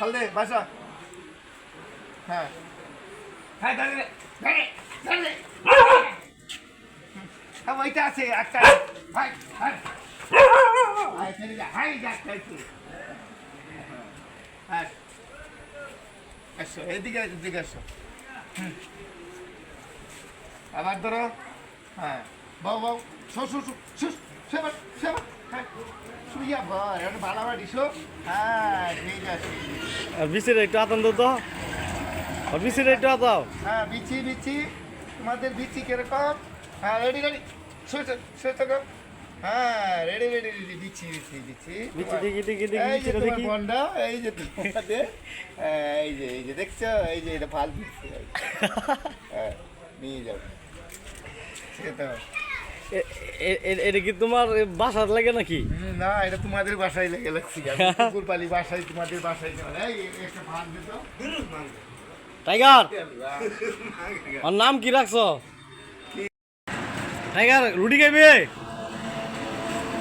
ফল দে বাসা হ্যাঁ হ্যাঁ দাঁড়িয়ে দাঁড়িয়ে দাঁড়িয়ে হ্যাঁ ওইটা আছে একটা হাই হাই হাই ছেড়ে যা হাই যা খাইছি হ্যাঁ আসো এদিকে এদিকে আসো আবার ধরো হ্যাঁ বউ বউ শো শো শো শো সেবার সেবার হ্যাঁ শুইয়া বল এটা বাড়াবাড়ি শো হ্যাঁ ঠিক আছে আর বিচির একটু আতন্দ তো আর বিচির একটু আতাও হ্যাঁ বিচি বিচি তোমাদের বিচি কিরকম হ্যাঁ রেডি রেডি শুয়ে শুয়ে থাকো হ্যাঁ রেডি রেডি রেডি বিচি বিচি বিচি বিচি দেখি দেখি দেখি এই যে বিচিটা তোমার দেখি বন্ডা এই যে তোমাদের এই যে দেখছো এই যে এটা ভাল বিচি হ্যাঁ নিয়ে যাও সেটা এটা কি তোমার বাসার লাগে নাকি না এটা তোমাদের বাসায় লেগে লাগছি কুকুর পালি বাসায় তোমাদের বাসায় এই একটা ভাত দিত টাইগার ওর নাম কি রাখছো টাইগার রুটি খাইবে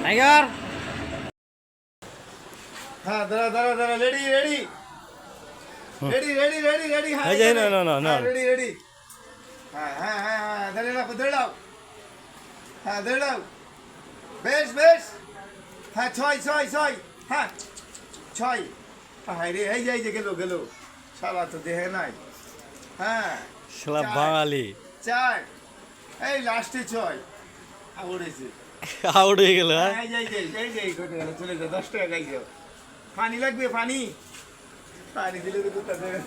টাইগার হ্যাঁ দাঁড়া দাঁড়া দাঁড়া ready ready ready ready ready ready হ্যাঁ এই যে, না। রেডি রেডি হ্যাঁ হ্যাঁ হ্যাঁ হ্যাঁ দাঁড়িয়ে রাখো দাঁড়িয়ে রাখো হ্যাঁ দাঁড়িয়ে রাখো বেশ বেশ হ্যাঁ ছয় ছয় ছয় হ্যাঁ ছয় হ্যাঁ রে এই যে গেল সারা তো দেহে নাই হ্যাঁ শালা চার। বাঙালি চার এই লাস্টে ছয় উড়েছে আউট হয়ে গেল হ্যাঁ এই কোটে গেল চলে যাও 10 টাকা খাই যাও পানি লাগবে পানি পানি দিলে তো কুত্তা দেবে